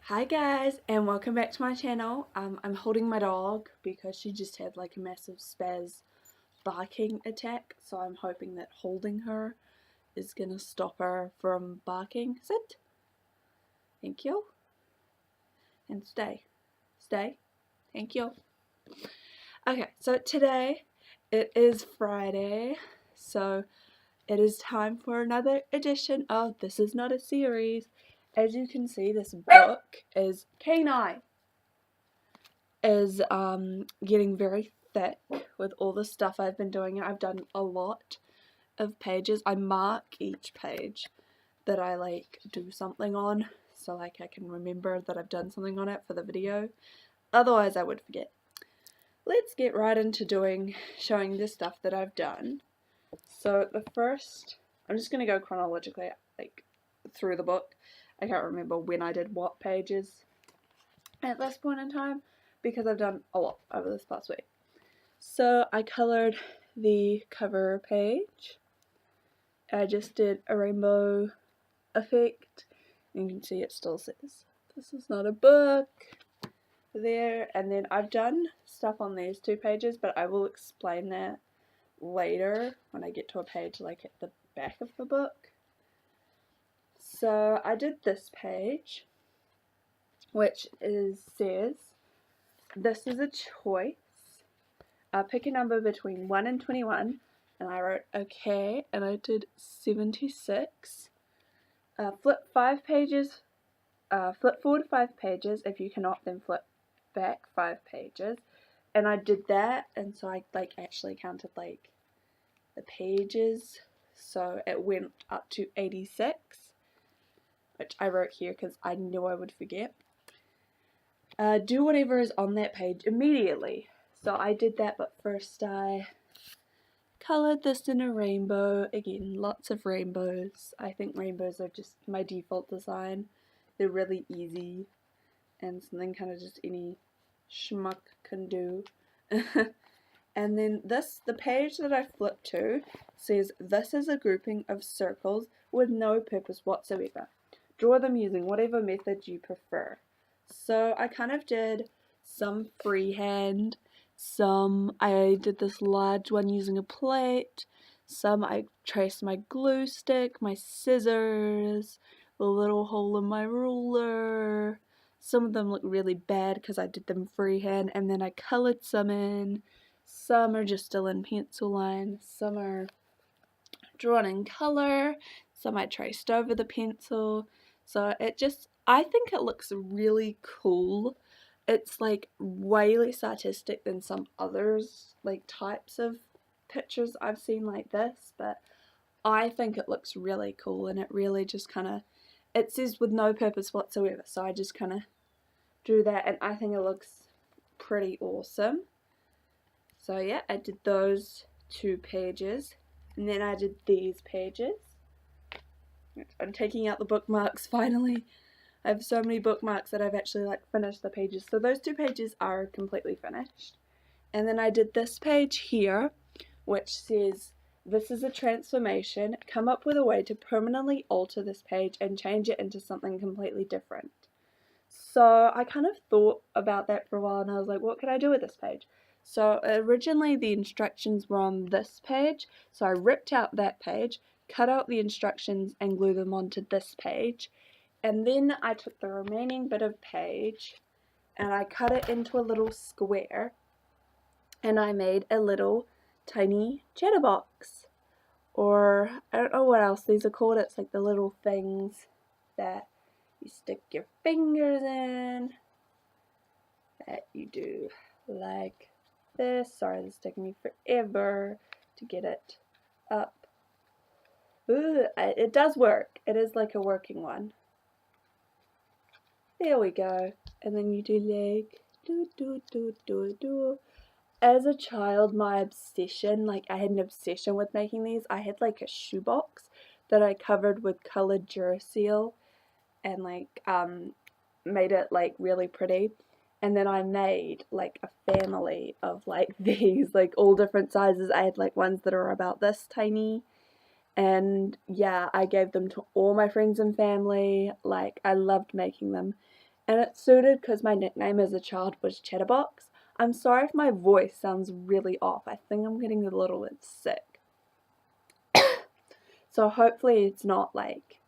Hi guys, and welcome back to my channel. I'm holding my dog because she just had like a massive spaz barking attack, so I'm hoping that holding her is gonna stop her from barking. Sit. Thank you. And stay. Stay. Thank you. Okay, so today it is Friday, so it is time for another edition of This Is Not a Series. As you can see, this book is K9. Is getting very thick with all the stuff I've been doing. I've done a lot of pages. I mark each page that I like do something on, so like I can remember that I've done something on it for the video. Otherwise I would forget. Let's get right into showing the stuff that I've done. So the first, I'm just gonna go chronologically like through the book. I can't remember when I did what pages at this point in time, because I've done a lot over this past week. So I colored the cover page. I just did a rainbow effect. You can see it still says, "This is not a book," there. And then I've done stuff on these two pages, but I will explain that later when I get to a page like at the back of the book. So I did this page, which says, "This is a choice. Pick a number between 1 and 21, and I wrote okay, and I did 76. Flip 5 pages, flip forward 5 pages. If you cannot, then flip back 5 pages. And I did that, and so I like actually counted like the pages, so it went up to 86, which I wrote here because I knew I would forget. Do whatever is on that page immediately. So I did that, but first I colored this in a rainbow. Again, lots of rainbows. I think rainbows are just my default design. They're really easy and something kind of just any schmuck can do. And then the page that I flipped to says, "This is a grouping of circles with no purpose whatsoever. Draw them using whatever method you prefer." So I kind of did some freehand, some I did this large one using a plate, some I traced my glue stick, my scissors, the little hole in my ruler. Some of them look really bad because I did them freehand, and then I colored some in. Some are just still in pencil line, some are drawn in color, some I traced over the pencil. So I think it looks really cool. It's like way less artistic than some others, like types of pictures I've seen like this, but I think it looks really cool, and it really just kind of, it says with no purpose whatsoever, so I just kind of drew that, and I think it looks pretty awesome. So yeah, I did those 2 pages, and then I did these pages. I'm taking out the bookmarks finally. I have so many bookmarks that I've actually like finished the pages. So those 2 pages are completely finished. And then I did this page here, which says, "This is a transformation. Come up with a way to permanently alter this page and change it into something completely different." So I kind of thought about that for a while, and I was like, what could I do with this page? So originally the instructions were on this page, so I ripped out that page, cut out the instructions and glued them onto this page, and then I took the remaining bit of page and I cut it into a little square, and I made a little tiny chatterbox, or I don't know what else these are called. It's like the little things that you stick your fingers in, that you do like this. Sorry, this is taking me forever to get it up. Ooh, it does work. It is like a working one. There we go. And then you do like do do do do do. As a child, my obsession, like I had an obsession with making these. I had like a shoebox that I covered with colored Duracell and like made it like really pretty, and then I made like a family of like these, like all different sizes. I had like ones that are about this tiny, and yeah, I gave them to all my friends and family. Like I loved making them, and it's suited because my nickname as a child was Chatterbox. I'm sorry if my voice sounds really off. I think I'm getting a little bit sick. So hopefully it's not like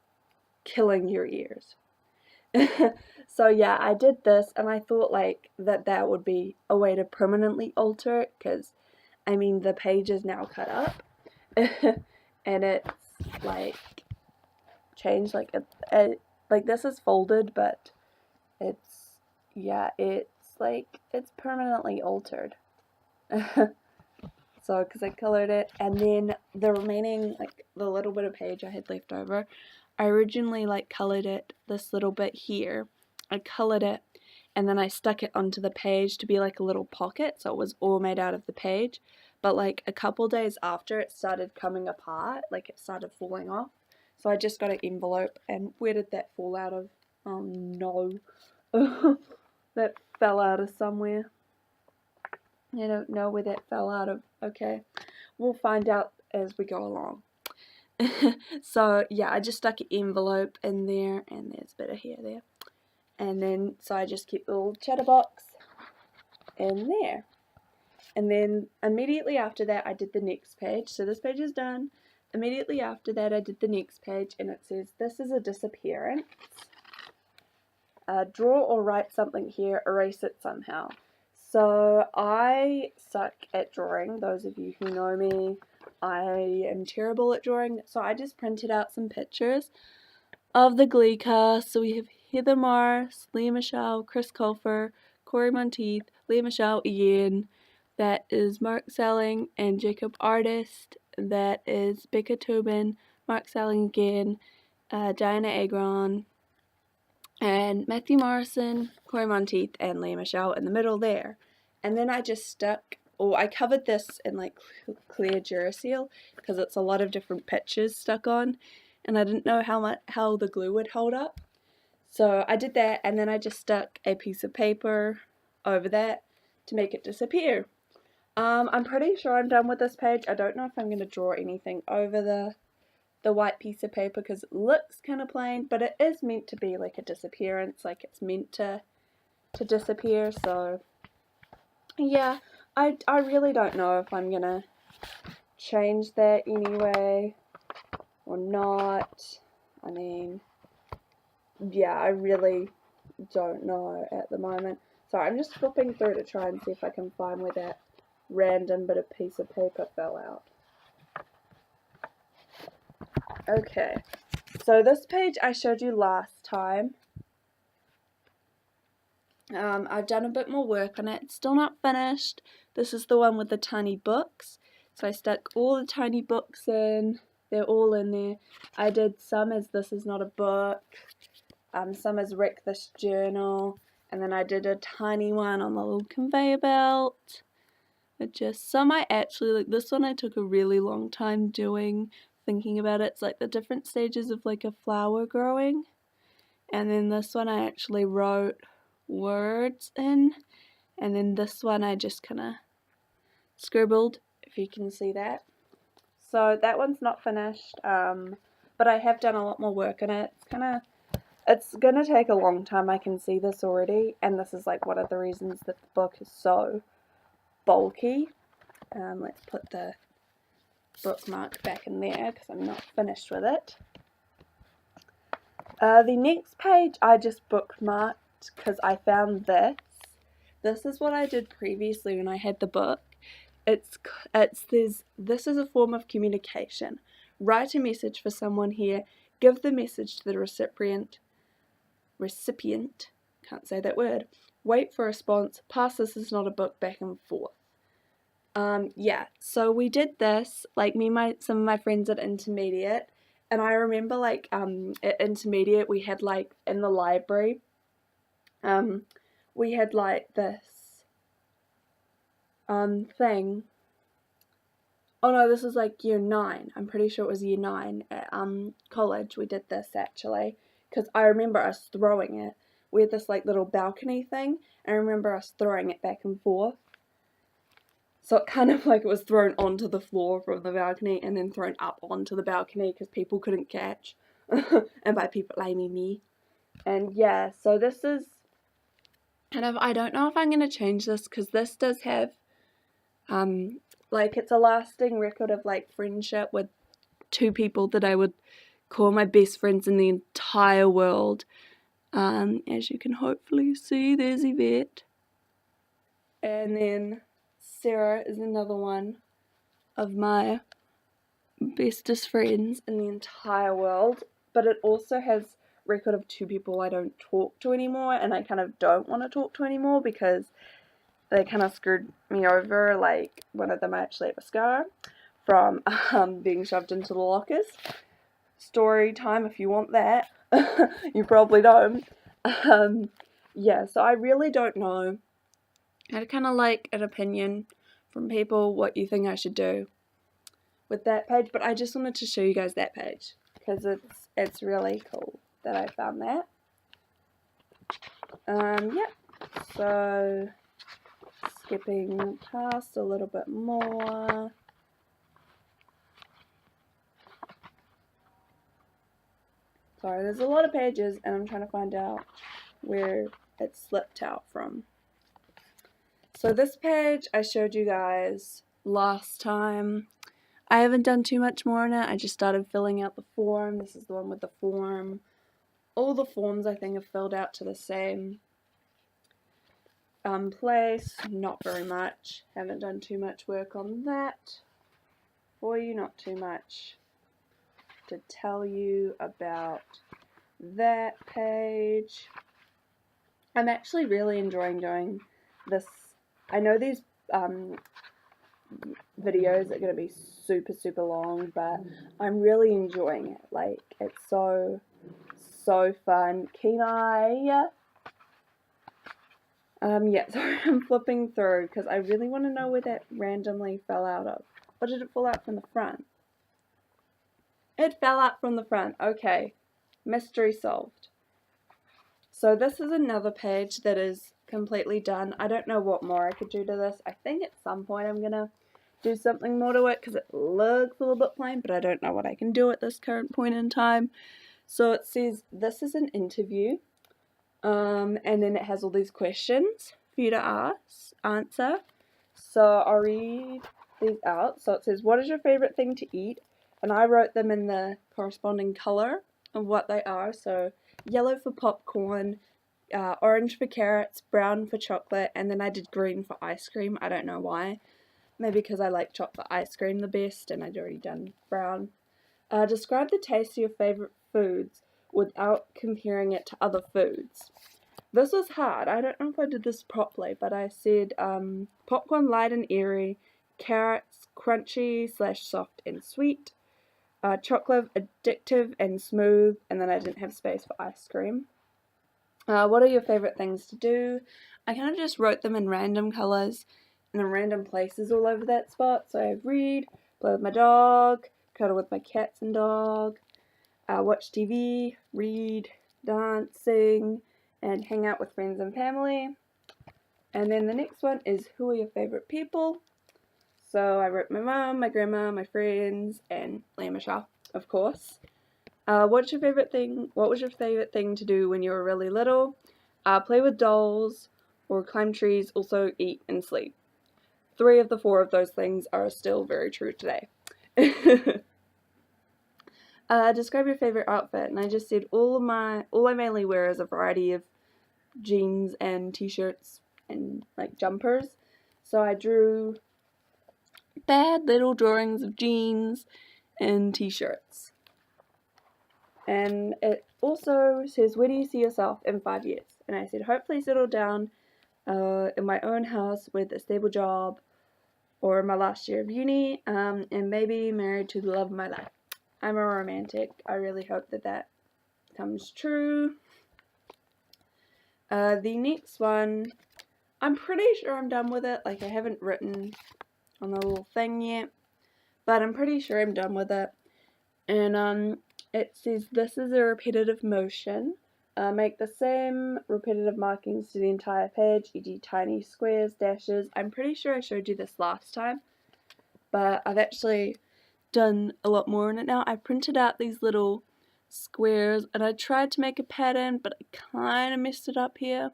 killing your ears. So yeah, I did this and I thought like that would be a way to permanently alter it, because I mean the page is now cut up and it's like changed, like like this is folded, but it's, yeah, it's like it's permanently altered. So because I colored it, and then the remaining, like the little bit of page I had left over, I originally like colored it this little bit here. I colored it and then I stuck it onto the page to be like a little pocket, so it was all made out of the page. But like a couple days after, it started coming apart, like it started falling off. So I just got an envelope, and where did that fall out of? Oh no. That fell out of somewhere. I don't know where that fell out of. Okay, we'll find out as we go along. So yeah, I just stuck an envelope in there, and there's a bit of hair there. And then, so I just keep the little Chatterbox in there. And then immediately after that, I did the next page. So this page is done. Immediately after that, I did the next page, and it says, "This is a disappearance. Draw or write something here, erase it somehow." So I suck at drawing. Those of you who know me, I am terrible at drawing. So I just printed out some pictures of the Glee cast. So we have Heather Morris, Lea Michele, Chris Colfer, Corey Monteith, Lea Michele again. That is Mark Selling and Jacob Artist. That is Becca Tobin, Mark Selling again, Diana Agron, and Matthew Morrison, Corey Monteith, and Lea Michele in the middle there. And then I just stuck, I covered this in like clear Duracell because it's a lot of different pictures stuck on, and I didn't know how the glue would hold up. So I did that, and then I just stuck a piece of paper over that to make it disappear. I'm pretty sure I'm done with this page. I don't know if I'm going to draw anything over the white piece of paper because it looks kind of plain, but it is meant to be like a disappearance, like it's meant to disappear. So yeah, I really don't know if I'm gonna change that anyway or not. I mean, yeah, I really don't know at the moment. So I'm just flipping through to try and see if I can find where that random bit of piece of paper fell out. Okay, so this page I showed you last time. I've done a bit more work on it. It's still not finished. This is the one with the tiny books. So I stuck all the tiny books in. They're all in there. I did some as This Is Not a Book, some as Wreck This Journal, and then I did a tiny one on the little conveyor belt. But just some I actually, like this one I took a really long time doing, thinking about it. It's like the different stages of like a flower growing. And then this one I actually wrote words in, and then this one I just kind of scribbled, if you can see that. So that one's not finished, but I have done a lot more work on it. It's gonna take a long time, I can see this already, and this is like one of the reasons that the book is so bulky. Let's put the bookmark back in there because I'm not finished with it. The next page I just bookmarked because I found this. This is what I did previously when I had the book. This is a form of communication. Write a message for someone here. Give the message to the recipient. Can't say that word. Wait for a response. Pass This Is Not a Book back and forth. Yeah, so we did this, like me and some of my friends at intermediate, and I remember like at intermediate we had like in the library, we had like this thing. Oh no, this is like year 9. I'm pretty sure it was year 9 at college. We did this actually, because I remember us throwing it. We had this like little balcony thing, and I remember us throwing it back and forth. So it kind of like it was thrown onto the floor from the balcony and then thrown up onto the balcony because people couldn't catch. And by people, I mean me. And yeah, so this is And I don't know if I'm going to change this, because this does have, like, it's a lasting record of, like, friendship with 2 people that I would call my best friends in the entire world. As you can hopefully see, there's Yvette. And then Sarah is another one of my bestest friends in the entire world. But it also has record of 2 people I don't talk to anymore, and I kind of don't want to talk to anymore because they kind of screwed me over. Like, one of them I actually have a scar from being shoved into the lockers. Story time if you want that. You probably don't. Yeah, so I really don't know. I'd kind of like an opinion from people what you think I should do with that page, but I just wanted to show you guys that page because it's really cool that I found that. Yeah, so skipping past a little bit more. Sorry, there's a lot of pages and I'm trying to find out where it slipped out from. So this page I showed you guys last time. I haven't done too much more on it. I just started filling out the form. This is the one with the form. All the forms I think have filled out to the same place. Not very much. Haven't done too much work on that for you. Not too much to tell you about that page. I'm actually really enjoying doing this. I know these videos are going to be super long, but I'm really enjoying it. Like, it's so fun. Keen eye. Yeah, sorry, I'm flipping through because I really want to know where that randomly fell out of. Or did it fall out from the front? It fell out from the front. Okay, mystery solved. So this is another page that is completely done. I don't know what more I could do to this. I think at some point I'm gonna do something more to it because it looks a little bit plain, but I don't know what I can do at this current point in time. So it says this is an interview, and then it has all these questions for you to answer. So I'll read these out. So it says, what is your favorite thing to eat? And I wrote them in the corresponding color of what they are. So yellow for popcorn, orange for carrots, brown for chocolate, and then I did green for ice cream. I don't know why. Maybe because I like chocolate ice cream the best and I'd already done brown. Describe the taste of your favorite foods without comparing it to other foods. This was hard. I don't know if I did this properly, but I said popcorn light and airy, carrots crunchy / soft and sweet, chocolate addictive and smooth, and then I didn't have space for ice cream. What are your favorite things to do? I kind of just wrote them in random colors and in random places all over that spot. So I have read, play with my dog, cuddle with my cats and dog, watch TV, read, dance, sing, and hang out with friends and family. And then the next one is who are your favorite people? So I wrote my mom, my grandma, my friends, and Leah Michelle, of course. What was your favorite thing to do when you were really little? Play with dolls or climb trees, also eat and sleep. 3 of the 4 of those things are still very true today. Describe your favorite outfit, and I just said all I mainly wear is a variety of jeans and t-shirts and like jumpers. So I drew bad little drawings of jeans and t-shirts. And it also says, where do you see yourself in 5 years? And I said, hopefully settle down in my own house with a stable job or my last year of uni, and maybe married to the love of my life. I'm a romantic. I really hope that comes true. The next one, I'm pretty sure I'm done with it. Like, I haven't written on the little thing yet, but I'm pretty sure I'm done with it. And it says this is a repetitive motion. Make the same repetitive markings to the entire page, e.g. tiny squares, dashes. I'm pretty sure I showed you this last time, but I've actually done a lot more on it now. I printed out these little squares and I tried to make a pattern, but I kind of messed it up here.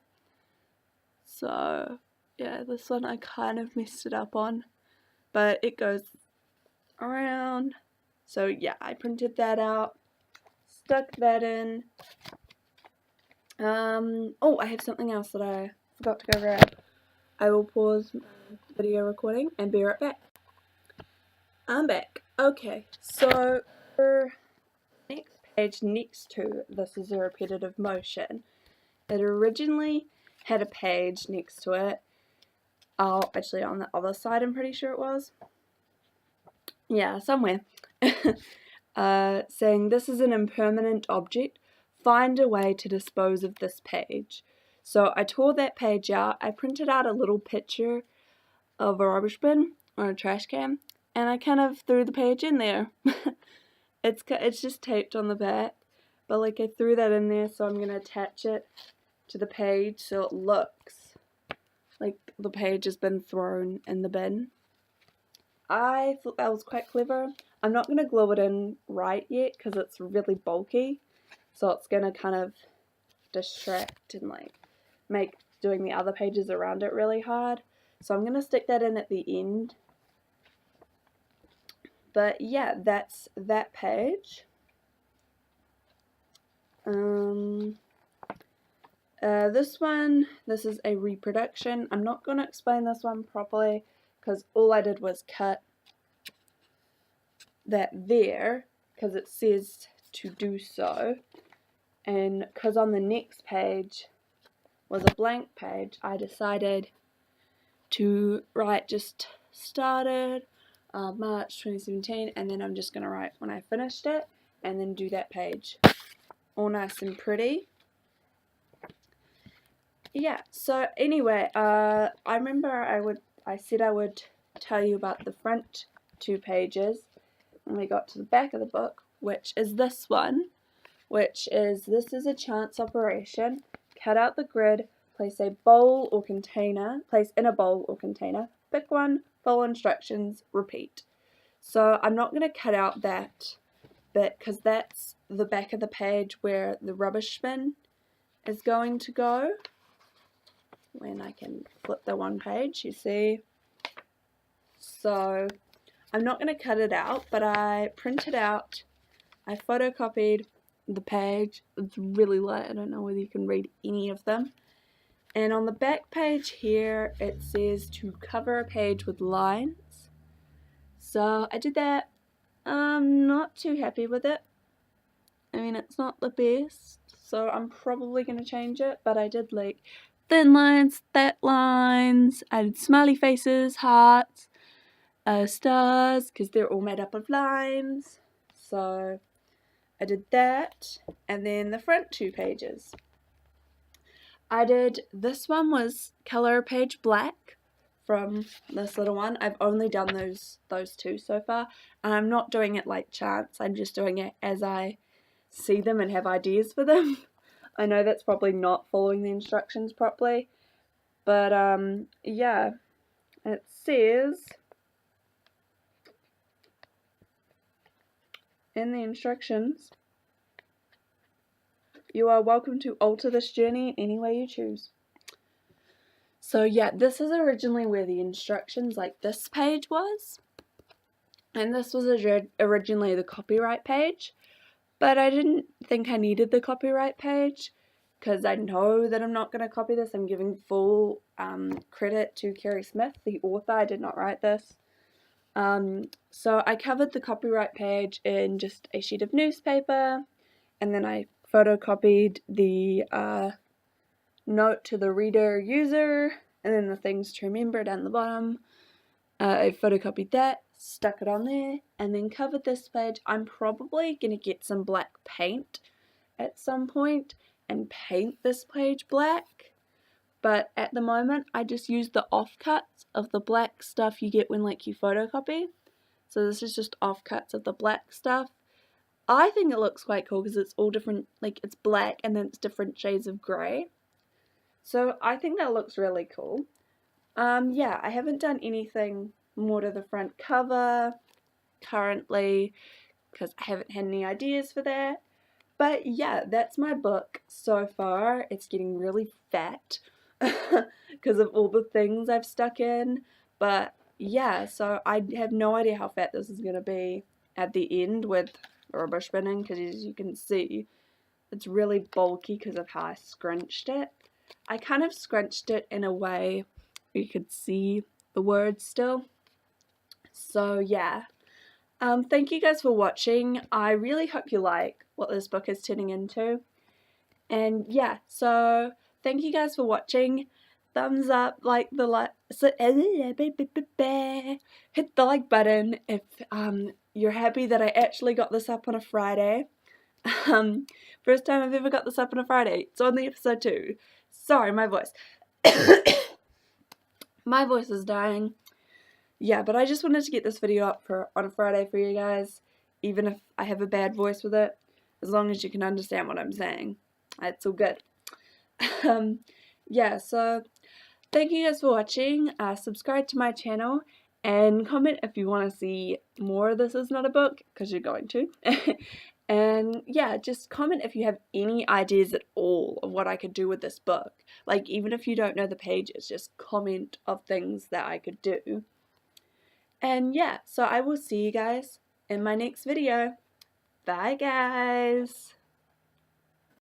So yeah, this one I kind of messed it up on, but it goes around. So yeah, I printed that out, stuck that in. Oh, I have something else that I forgot to go grab. I will pause my video recording and be right back. I'm back. Okay, so for next page next to this is a repetitive motion. It originally had a page next to it. Oh, actually on the other side I'm pretty sure it was. Yeah, somewhere. Saying this is an impermanent object. Find a way to dispose of this page. So I tore that page out. I printed out a little picture of a rubbish bin or a trash can, and I kind of threw the page in there. It's just taped on the back, but like I threw that in there, so I'm gonna attach it to the page so it looks like the page has been thrown in the bin. I thought that was quite clever. I'm not gonna glue it in right yet because it's really bulky, so it's gonna kind of distract and like make doing the other pages around it really hard. So I'm gonna stick that in at the end. But yeah, that's that page. This is a reproduction. I'm not gonna explain this one properly because all I did was cut that there because it says to do so, and because on the next page was a blank page, I decided to write just started March 2017, and then I'm just going to write when I finished it and then do that page all nice and pretty. Yeah, so anyway, I remember I said I would tell you about the front two pages when we got to the back of the book, which is this one, this is a chance operation. Cut out the grid, place in a bowl or container, pick one, follow instructions, repeat. So I'm not going to cut out that bit because that's the back of the page where the rubbish bin is going to go. When I can flip the one page, you see. So I'm not going to cut it out, but I printed out, I photocopied the page. It's really light, I don't know whether you can read any of them. And on the back page here it says to cover a page with lines. So I did that. I'm not too happy with it. I mean, it's not the best, so I'm probably going to change it, but I did like thin lines, fat lines, I did smiley faces, hearts, stars, because they're all made up of lines. So I did that, and then the front two pages. This one was color page black from this little one. I've only done those two so far, and I'm not doing it like chance. I'm just doing it as I see them and have ideas for them. I know that's probably not following the instructions properly, but yeah, it says in the instructions, you are welcome to alter this journey in any way you choose. So yeah, this is originally where the instructions, like this page was, and this was originally the copyright page, but I didn't think I needed the copyright page because I know that I'm not going to copy this. I'm giving full credit to Kerry Smith, the author. I did not write this. So I covered the copyright page in just a sheet of newspaper, and then I photocopied the note to the reader user, and then the things to remember down the bottom. I photocopied that, stuck it on there, and then covered this page. I'm probably going to get some black paint at some point and paint this page black, but at the moment I just used the offcuts of the black stuff you get when like you photocopy. So this is just offcuts of the black stuff. I think it looks quite cool because it's all different, like it's black and then it's different shades of grey. So I think that looks really cool. Yeah, I haven't done anything more to the front cover currently because I haven't had any ideas for that. But yeah, that's my book so far. It's getting really fat. because of all the things I've stuck in. But yeah, so I have no idea how fat this is going to be at the end with rubber spinning, because as you can see, it's really bulky because of how I scrunched it. I kind of scrunched it in a way where you could see the words still. So yeah, thank you guys for watching. I really hope you like what this book is turning into. And yeah, so thank you guys for watching. Thumbs up, like the hit the like button if you're happy that I actually got this up on a Friday. First time I've ever got this up on a Friday. It's only episode 2. Sorry, my voice. My voice is dying. Yeah, but I just wanted to get this video up on a Friday for you guys, even if I have a bad voice with it, as long as you can understand what I'm saying. It's all good. Yeah, so thank you guys for watching. Subscribe to my channel and comment if you want to see more of This Is Not a Book, because you're going to. And yeah, just comment if you have any ideas at all of what I could do with this book. Like, even if you don't know the pages, just comment of things that I could do. And yeah, so I will see you guys in my next video. Bye guys!